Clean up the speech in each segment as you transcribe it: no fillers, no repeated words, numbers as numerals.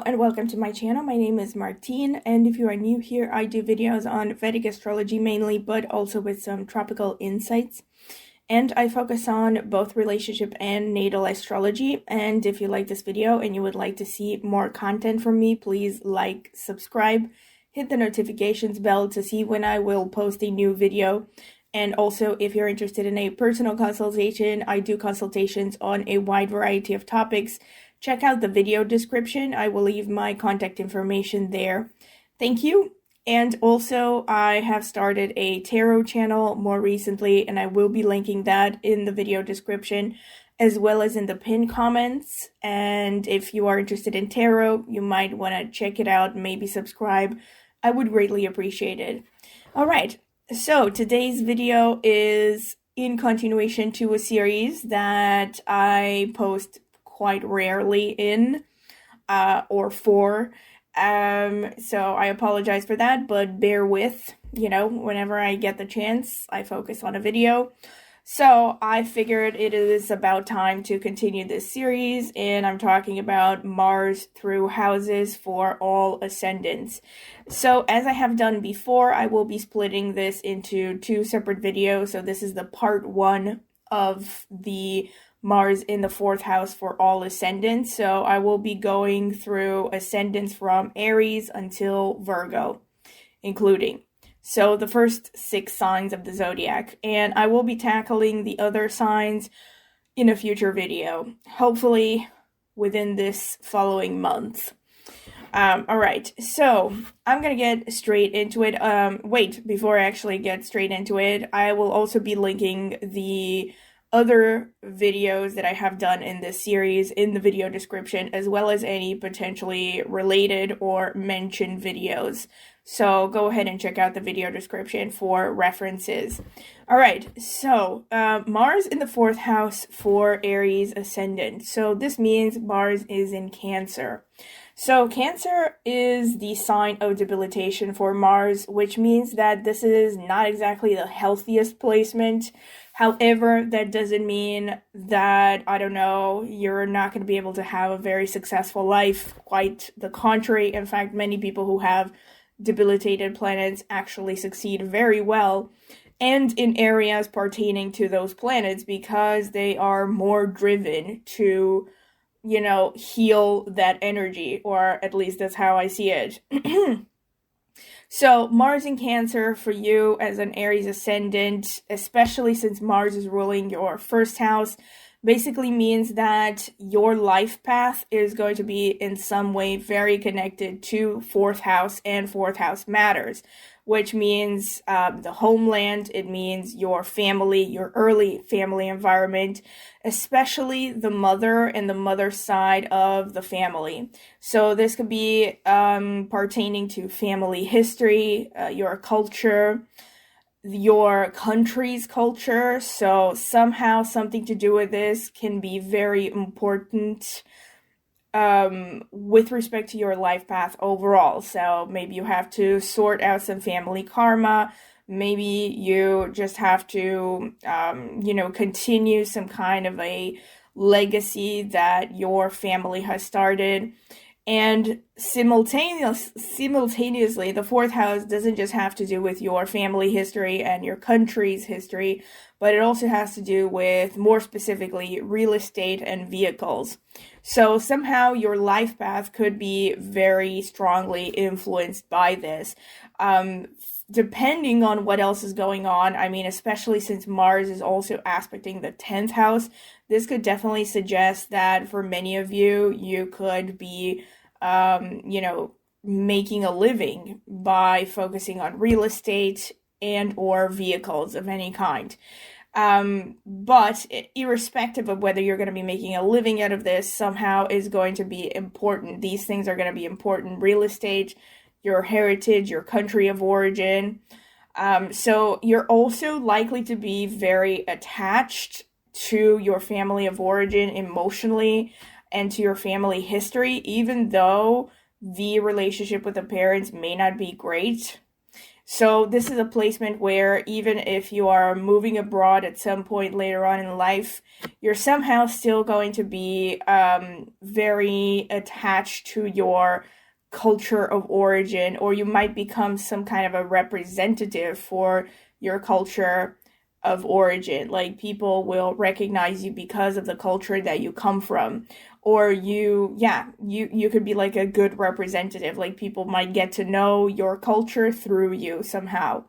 Hello and welcome to my channel. My name is Martine, and if you are new here, I do videos on Vedic astrology mainly, but also with some tropical insights. And I focus on both relationship and natal astrology. And if you like this video and you would like to see more content from me, please like, subscribe, hit the notifications bell to see when I will post a new video. And also, if you're interested in a personal consultation, I do consultations on a wide variety of topics. Check out the video description. I will leave my contact information there. Thank you. And also, I have started a tarot channel more recently, and I will be linking that in the video description as well as in the pinned comments. And if you are interested in tarot, you might want to check it out, maybe subscribe. I would greatly appreciate it. All right. So today's video is in continuation to a series that I post quite rarely in or for. So I apologize for that, but bear with, whenever I get the chance, I focus on a video. So I figured it is about time to continue this series, and I'm talking about Mars through houses for all ascendants. So as I have done before, I will be splitting this into two separate videos. So this is the part 1 of the Mars in the 4th house for all ascendants. So I will be going through ascendants from Aries until Virgo, including. So the first 6 signs of the zodiac. And I will be tackling the other signs in a future video, hopefully within this following month. Alright, so I'm gonna get straight into it. Wait, before I actually get straight into it, I will also be linking the other videos that I have done in this series in the video description, as well as any potentially related or mentioned videos. So go ahead and check out the video description for references. All right, so Mars in the 4th house for Aries Ascendant. So this means Mars is in Cancer. So Cancer is the sign of debilitation for Mars, which means that this is not exactly the healthiest placement. However, that doesn't mean that, you're not going to be able to have a very successful life. Quite the contrary. In fact, many people who have debilitated planets actually succeed very well, and in areas pertaining to those planets, because they are more driven to heal that energy, or at least that's how I see it. So Mars in Cancer for you as an Aries Ascendant, especially since Mars is ruling your 1st house, basically means that your life path is going to be in some way very connected to 4th house, and 4th house matters, which means the homeland. It means your family, your early family environment, especially the mother and the mother side of the family. So this could be pertaining to family history, your culture, your country's culture. So somehow something to do with this can be very important with respect to your life path overall. So maybe you have to sort out some family karma. Maybe you just have to, continue some kind of a legacy that your family has started. And simultaneously, the 4th house doesn't just have to do with your family history and your country's history, but it also has to do with, more specifically, real estate and vehicles. So somehow your life path could be very strongly influenced by this. Depending on what else is going on, especially since Mars is also aspecting the 10th house, this could definitely suggest that for many of you, you could be, making a living by focusing on real estate and or vehicles of any kind. But irrespective of whether you're going to be making a living out of this, somehow is going to be important. These things are going to be important. Real estate, your heritage, your country of origin. So you're also likely to be very attached to your family of origin emotionally and to your family history, even though the relationship with the parents may not be great. So this is a placement where even if you are moving abroad at some point later on in life, you're somehow still going to be very attached to your culture of origin, or you might become some kind of a representative for your culture of origin. Like people will recognize you because of the culture that you come from, or you could be like a good representative. Like people might get to know your culture through you somehow.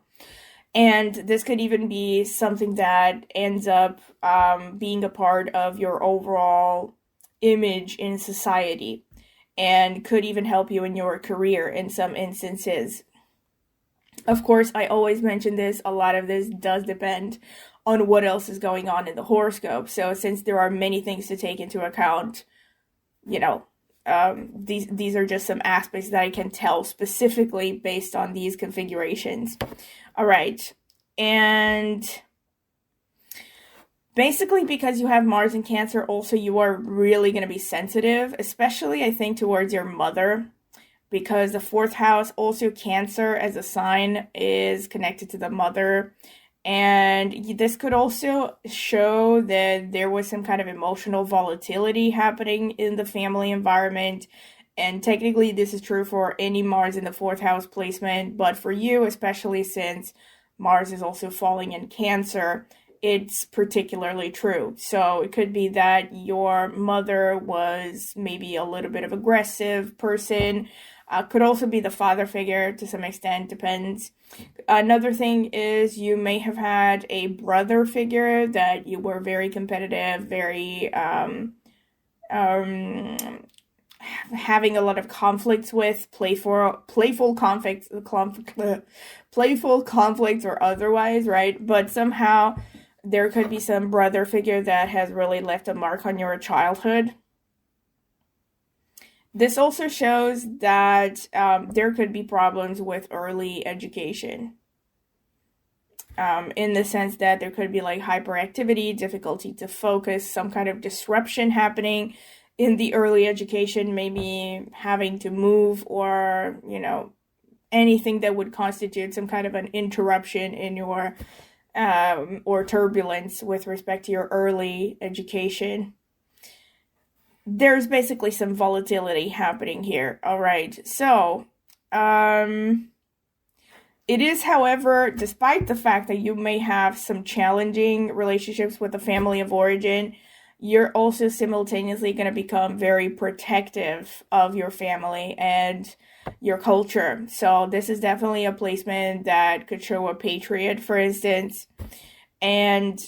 And this could even be something that ends up being a part of your overall image in society, and could even help you in your career in some instances. Of course, I always mention this, a lot of this does depend on what else is going on in the horoscope. So since there are many things to take into account, you know, these are just some aspects that I can tell specifically based on these configurations. All right. And basically, because you have Mars in Cancer, also you are really going to be sensitive, especially I think towards your mother, because the fourth house, also Cancer as a sign, is connected to the mother. And this could also show that there was some kind of emotional volatility happening in the family environment. And technically, this is true for any Mars in the fourth house placement, but for you, especially since Mars is also falling in Cancer, it's particularly true. So it could be that your mother was maybe a little bit of aggressive person. Could also be the father figure to some extent, depends. Another thing is you may have had a brother figure that you were very competitive, very having a lot of conflicts with, playful conflicts, playful conflicts or otherwise, right? But somehow there could be some brother figure that has really left a mark on your childhood. This also shows that there could be problems with early education. In the sense that there could be like hyperactivity, difficulty to focus, some kind of disruption happening in the early education, maybe having to move, or, anything that would constitute some kind of an interruption in your, or turbulence with respect to your early education. There's basically some volatility happening here. All right. So, it is, however, despite the fact that you may have some challenging relationships with the family of origin, you're also simultaneously going to become very protective of your family and your culture. So this is definitely a placement that could show a patriot, for instance. And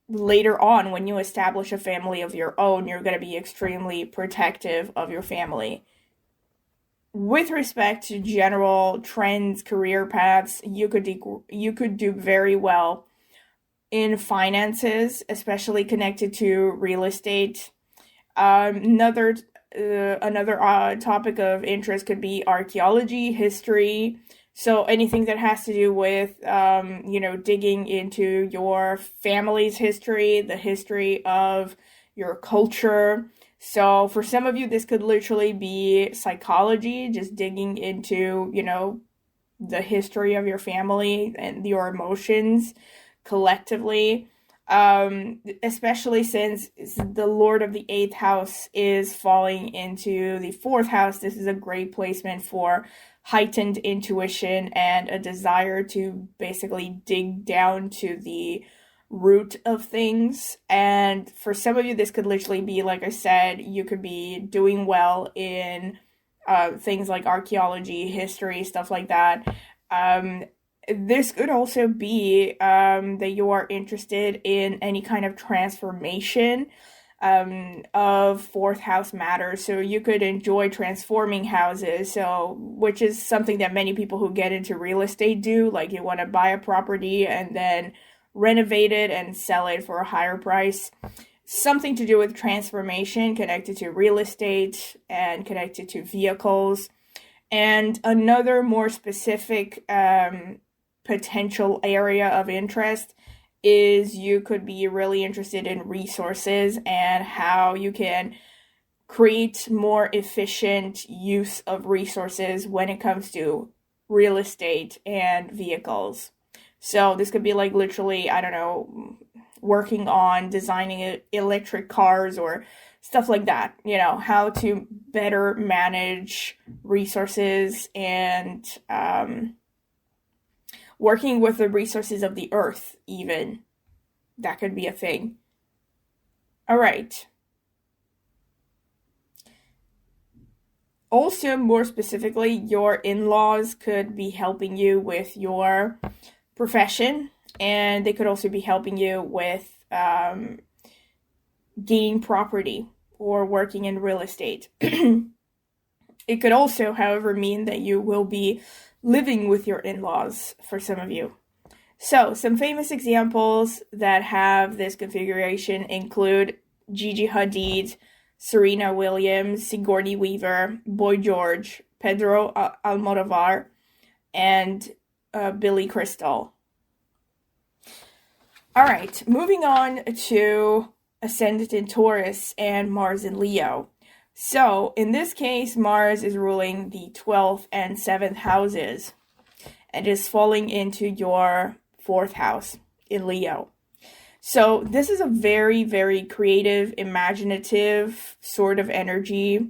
later on, when you establish a family of your own, you're going to be extremely protective of your family. With respect to general trends, career paths, you could do very well in finances, especially connected to real estate. Another topic of interest could be archaeology, history. So anything that has to do with, digging into your family's history, the history of your culture. So for some of you, this could literally be psychology, just digging into, the history of your family and your emotions collectively. Especially since the Lord of the 8th house is falling into the 4th house, this is a great placement for heightened intuition and a desire to basically dig down to the root of things. And for some of you, this could literally be, like I said, you could be doing well in things like archaeology, history, stuff like that. This could also be that you are interested in any kind of transformation of 4th house matters. So you could enjoy transforming houses, which is something that many people who get into real estate do. Like you want to buy a property and then renovate it and sell it for a higher price. Something to do with transformation connected to real estate and connected to vehicles. And another more specific potential area of interest is you could be really interested in resources and how you can create more efficient use of resources when it comes to real estate and vehicles. So this could be like literally, I don't know, working on designing electric cars or stuff like that. You know, how to better manage resources and working with the resources of the earth, even. That could be a thing. All right. Also, more specifically, your in-laws could be helping you with your profession, and they could also be helping you with gaining property or working in real estate. It could also, however, mean that you will be living with your in-laws for some of you. So, some famous examples that have this configuration include Gigi Hadid, Serena Williams, Sigourney Weaver, Boy George, Pedro Almodovar, and Billy Crystal. All right, moving on to Ascendant in Taurus and Mars in Leo. So, in this case, Mars is ruling the 12th and 7th houses and is falling into your 4th house in Leo. So this is a very, very creative, imaginative sort of energy.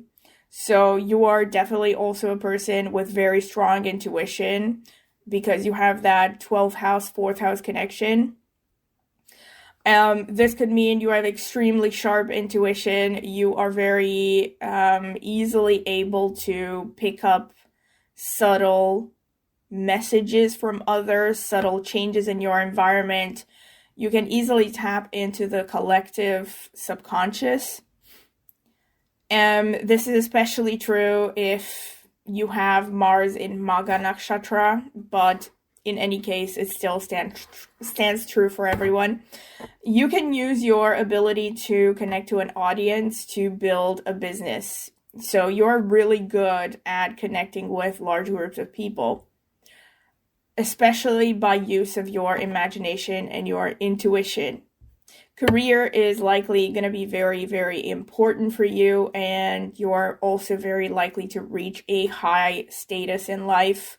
So you are definitely also a person with very strong intuition because you have that 12th house, 4th house connection. This could mean you have extremely sharp intuition. You are very easily able to pick up subtle messages from others, subtle changes in your environment. You can easily tap into the collective subconscious. This is especially true if you have Mars in Magha Nakshatra, but in any case, it still stands true for everyone. You can use your ability to connect to an audience to build a business. So you're really good at connecting with large groups of people, especially by use of your imagination and your intuition. Career is likely going to be very, very important for you, and you're also very likely to reach a high status in life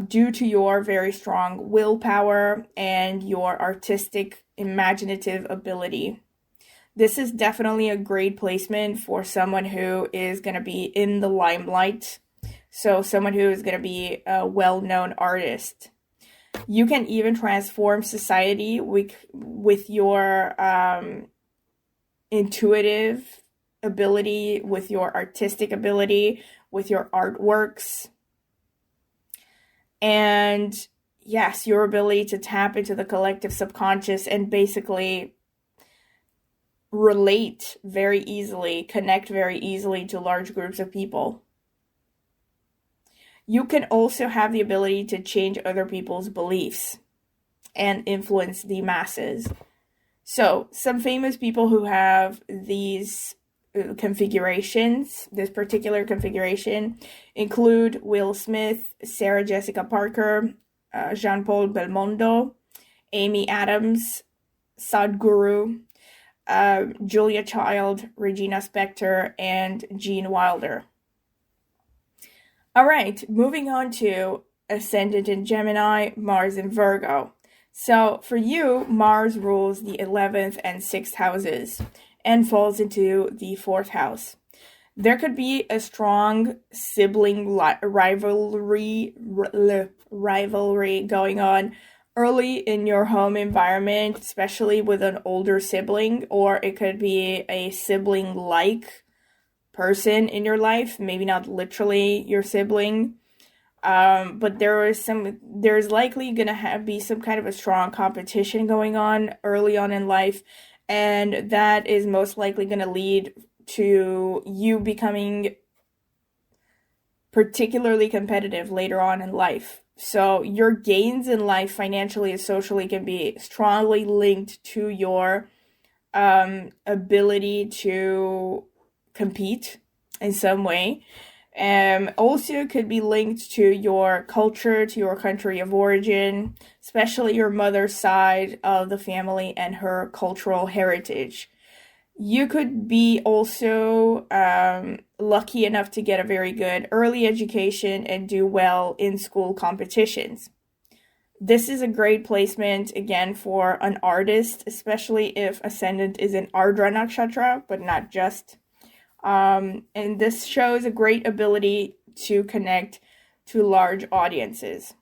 due to your very strong willpower and your artistic, imaginative ability. This is definitely a great placement for someone who is going to be in the limelight. So someone who is going to be a well-known artist. You can even transform society with your intuitive ability, with your artistic ability, with your artworks. And yes, your ability to tap into the collective subconscious and basically relate very easily, connect very easily to large groups of people. You can also have the ability to change other people's beliefs and influence the masses. So, some famous people who have these configurations, this particular configuration, include Will Smith, Sarah Jessica Parker, Jean-Paul Belmondo, Amy Adams, Sadhguru, Julia Child, Regina Spektor, and Gene Wilder. All right, moving on to Ascendant in Gemini, Mars in Virgo. So for you, Mars rules the 11th and 6th houses and falls into the 4th house. There could be a strong sibling rivalry going on early in your home environment, especially with an older sibling, or it could be a sibling-like person in your life, maybe not literally your sibling, but there's likely gonna be some kind of a strong competition going on early on in life, and that is most likely gonna lead to you becoming particularly competitive later on in life. So your gains in life financially and socially can be strongly linked to your ability to compete in some way. Also could be linked to your culture, to your country of origin, especially your mother's side of the family and her cultural heritage. You could be also lucky enough to get a very good early education and do well in school competitions. This is a great placement, again, for an artist, especially if Ascendant is in Ardra Nakshatra, but not just. And this shows a great ability to connect to large audiences.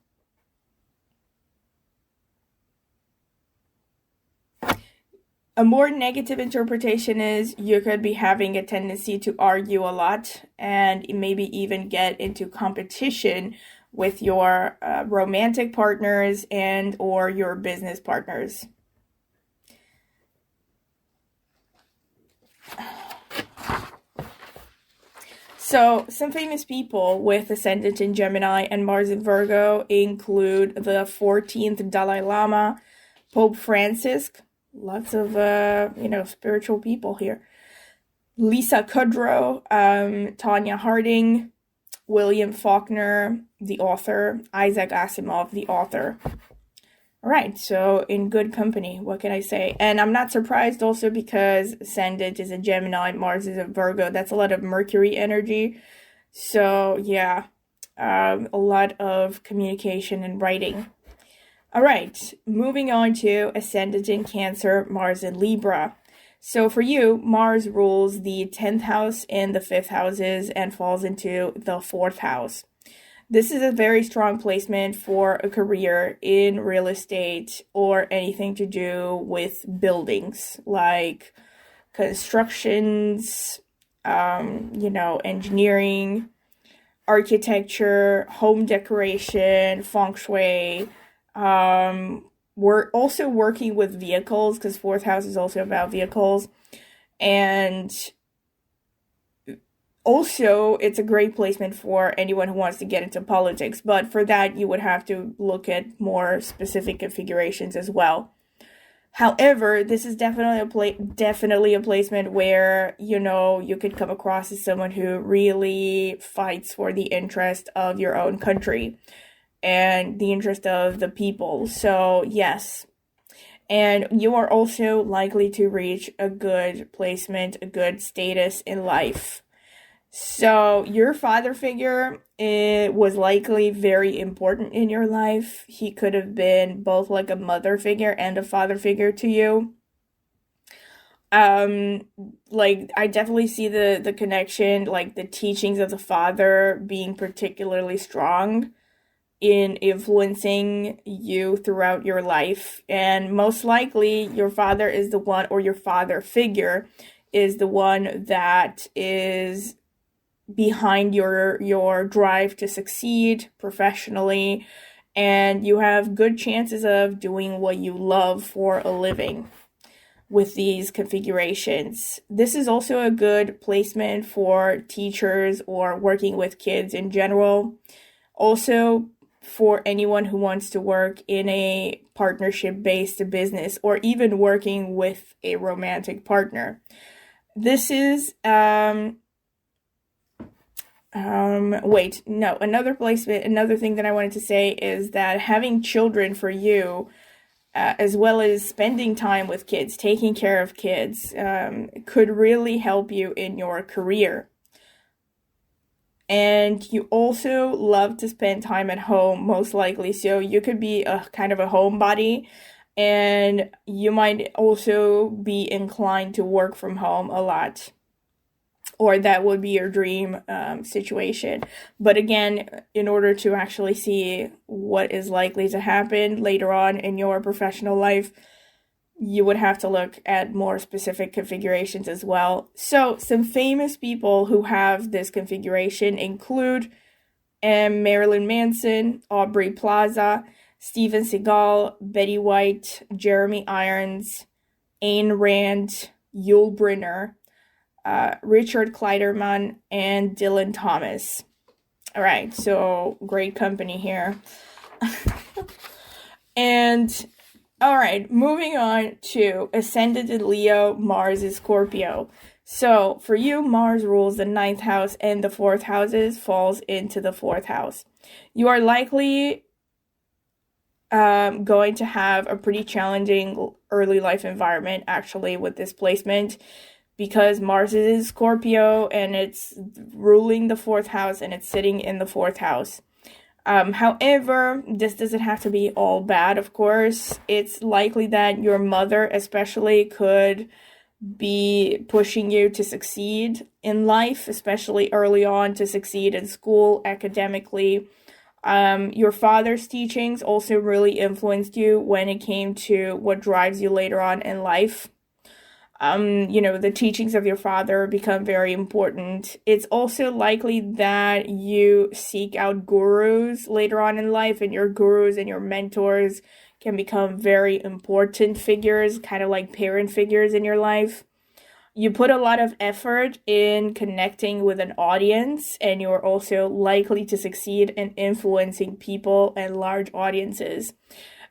A more negative interpretation is you could be having a tendency to argue a lot and maybe even get into competition with your romantic partners and or your business partners. So, some famous people with Ascendant in Gemini and Mars in Virgo include the 14th Dalai Lama, Pope Francis, lots of, spiritual people here, Lisa Kudrow, Tanya Harding, William Faulkner, the author, Isaac Asimov, the author. All right, so in good company, what can I say? And I'm not surprised also because Ascendant is a Gemini, Mars is a Virgo. That's a lot of Mercury energy. So yeah, a lot of communication and writing. All right, moving on to Ascendant in Cancer, Mars in Libra. So for you, Mars rules the 10th house and the 5th houses and falls into the 4th house. This is a very strong placement for a career in real estate or anything to do with buildings, like constructions, engineering, architecture, home decoration, feng shui. We're also working with vehicles because 4th house is also about vehicles. And also, it's a great placement for anyone who wants to get into politics, but for that, you would have to look at more specific configurations as well. However, this is definitely a placement where, you could come across as someone who really fights for the interest of your own country and the interest of the people. So, yes. And you are also likely to reach a good placement, a good status in life. So your father figure was likely very important in your life. He could have been both like a mother figure and a father figure to you. I definitely see the connection, like the teachings of the father being particularly strong in influencing you throughout your life. And most likely your father is the one, or your father figure is the one that is behind your drive to succeed professionally, and you have good chances of doing what you love for a living with these configurations. This is also a good placement for teachers or working with kids in general. Also, for anyone who wants to work in a partnership-based business or even working with a romantic partner. This is another thing that I wanted to say is that having children for you, as well as spending time with kids, taking care of kids, could really help you in your career. And you also love to spend time at home, most likely, so you could be a kind of a homebody, and you might also be inclined to work from home a lot. Or that would be your dream situation. But again, in order to actually see what is likely to happen later on in your professional life, you would have to look at more specific configurations as well. So some famous people who have this configuration include Marilyn Manson, Aubrey Plaza, Steven Seagal, Betty White, Jeremy Irons, Ayn Rand, Yul Brynner, Richard Kleiderman, and Dylan Thomas. All right, so great company here. And all right, moving on to Ascendant in Leo, Mars is Scorpio. So for you, Mars rules the 9th house and the 4th houses, falls into the 4th house. You are likely going to have a pretty challenging early life environment, actually, with this placement, because Mars is in Scorpio and it's ruling the 4th house and it's sitting in the 4th house. However, this doesn't have to be all bad, of course. It's likely that your mother especially could be pushing you to succeed in life, especially early on, to succeed in school, academically. Your father's teachings also really influenced you when it came to what drives you later on in life. The teachings of your father become very important. It's also likely that you seek out gurus later on in life, and your gurus and your mentors can become very important figures, kind of like parent figures in your life. You put a lot of effort in connecting with an audience, and you're also likely to succeed in influencing people and large audiences.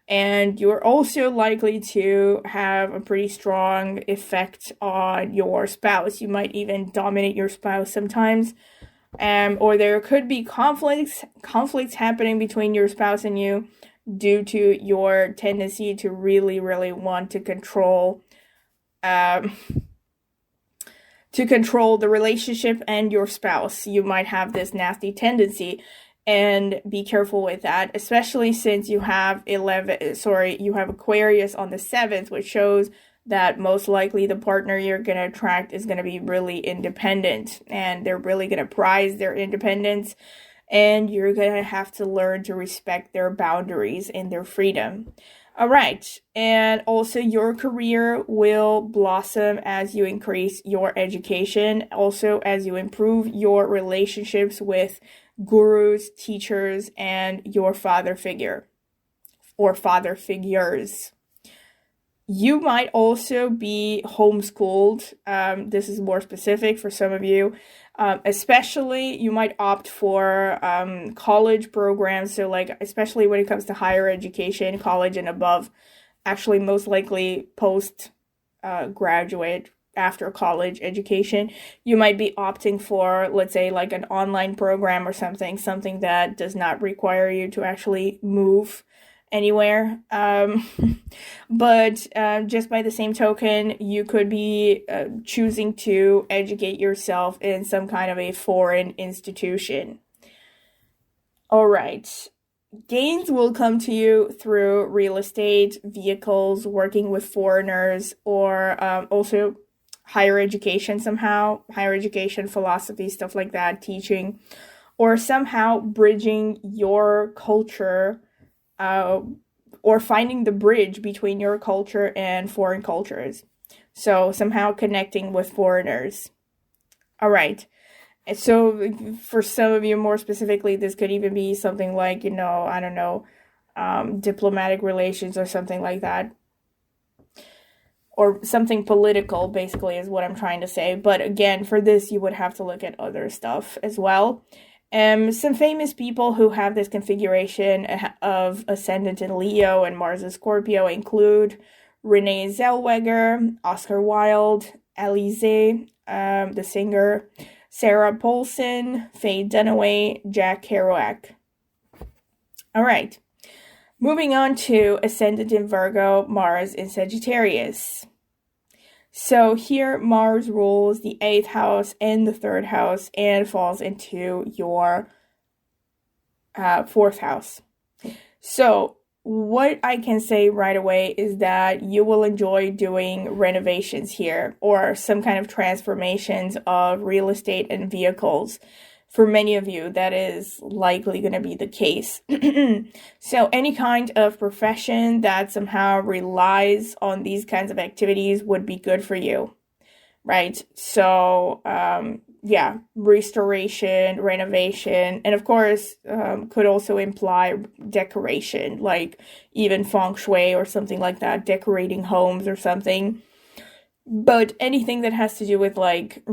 And you're also likely to have a pretty strong effect on your spouse. You might even dominate your spouse sometimes. Or there could be conflicts happening between your spouse and you due to your tendency to really, really want to control the relationship and your spouse. You might have this nasty tendency. And be careful with that, especially since you have Aquarius on the 7th, which shows that most likely the partner you're going to attract is going to be really independent, and they're really going to prize their independence, and you're going to have to learn to respect their boundaries and their freedom. All right, and also your career will blossom as you increase your education, also as you improve your relationships with gurus, teachers, and your father figure or father figures. You might also be homeschooled. This is more specific for some of you. Especially, you might opt for college programs. So, especially when it comes to higher education, college and above, actually most likely post-graduate, after college education, you might be opting for, let's say, like an online program or something that does not require you to actually move anywhere. But just by the same token, you could be choosing to educate yourself in some kind of a foreign institution. All right. Gains will come to you through real estate, vehicles, working with foreigners, or also higher education somehow, higher education, philosophy, stuff like that, teaching, or somehow bridging your culture, or finding the bridge between your culture and foreign cultures. So somehow connecting with foreigners. All right. And so for some of you more specifically, this could even be something like, diplomatic relations or something like that. Or something political, basically, is what I'm trying to say. But again, for this, you would have to look at other stuff as well. Some famous people who have this configuration of Ascendant in Leo and Mars in Scorpio include Renee Zellweger, Oscar Wilde, Alizé, the singer, Sarah Paulson, Faye Dunaway, Jack Kerouac. All right. Moving on to Ascendant in Virgo, Mars in Sagittarius. So here Mars rules the 8th house and the 3rd house and falls into your 4th house. So what I can say right away is that you will enjoy doing renovations here or some kind of transformations of real estate and vehicles. For many of you, that is likely going to be the case. So any kind of profession that somehow relies on these kinds of activities would be good for you, right? So, restoration, renovation, and of course, could also imply decoration, like even feng shui or something like that, decorating homes or something. But anything that has to do with like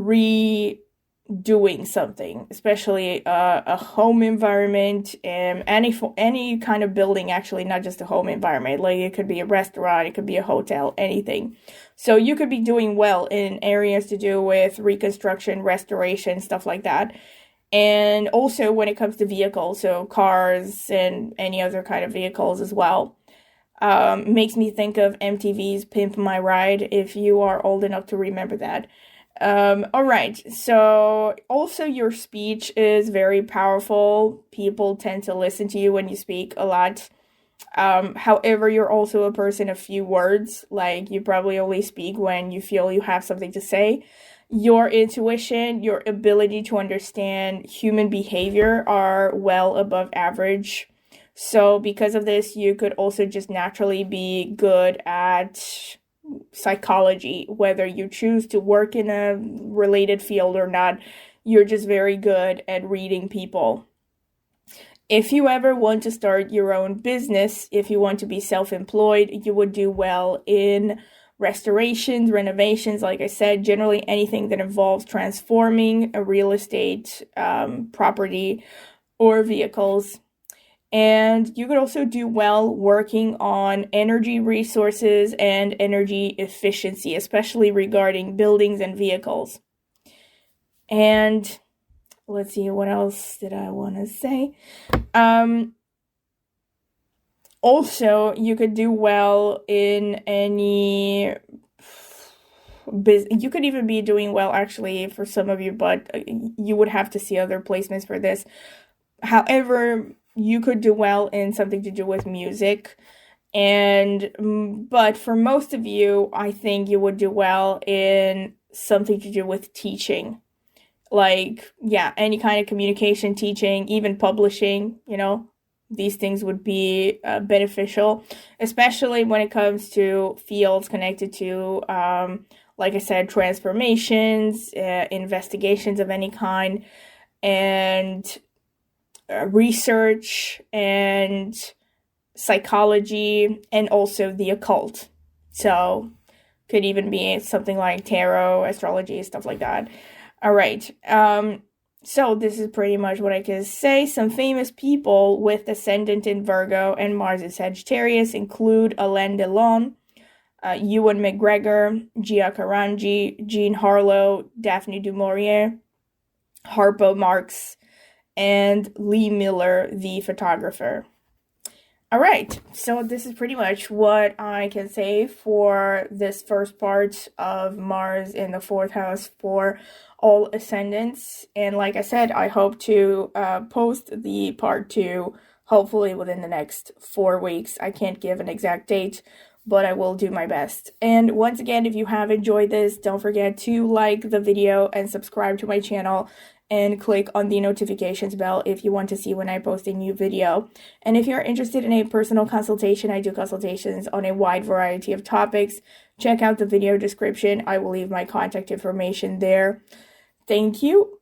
doing something, especially a home environment, and any kind of building, actually, not just a home environment. Like it could be a restaurant, it could be a hotel, anything. So you could be doing well in areas to do with reconstruction, restoration, stuff like that. And also when it comes to vehicles, so cars and any other kind of vehicles as well. Makes me think of MTV's Pimp My Ride, if you are old enough to remember that. All right. So also your speech is very powerful. People tend to listen to you when you speak a lot. However, you're also a person of few words. Like, you probably only speak when you feel you have something to say. Your intuition, your ability to understand human behavior are well above average. So because of this, you could also just naturally be good at psychology, whether you choose to work in a related field or not. You're just very good at reading people. If you ever want to start your own business, if you want to be self-employed, you would do well in restorations, renovations, like I said, generally anything that involves transforming a real estate property or vehicles. And you could also do well working on energy resources and energy efficiency, especially regarding buildings and vehicles. And let's see, what else did I want to say? Also, you could do well in any business. You could even be doing well, actually, for some of you, but you would have to see other placements for this. However, you could do well in something to do with music. But for most of you, I think you would do well in something to do with teaching. Like, yeah, any kind of communication, teaching, even publishing, these things would be beneficial, especially when it comes to fields connected to, like I said, transformations, investigations of any kind, and research and psychology, and also the occult. So could even be something like tarot, astrology, stuff like that. All right. So this is pretty much what I can say. Some famous people with ascendant in Virgo and Mars in Sagittarius include Alain Delon, Ewan McGregor, Gia Carangi, Jean Harlow, Daphne du Maurier, Harpo Marx, and Lee Miller, the photographer. All right, so this is pretty much what I can say for this first part of Mars in the 4th house for all ascendants. And like I said, I hope to post the part 2 hopefully within the next 4 weeks. I can't give an exact date, but I will do my best. And once again, if you have enjoyed this, don't forget to like the video and subscribe to my channel, and click on the notifications bell if you want to see when I post a new video. And if you're interested in a personal consultation, I do consultations on a wide variety of topics. Check out the video description. I will leave my contact information there. Thank you.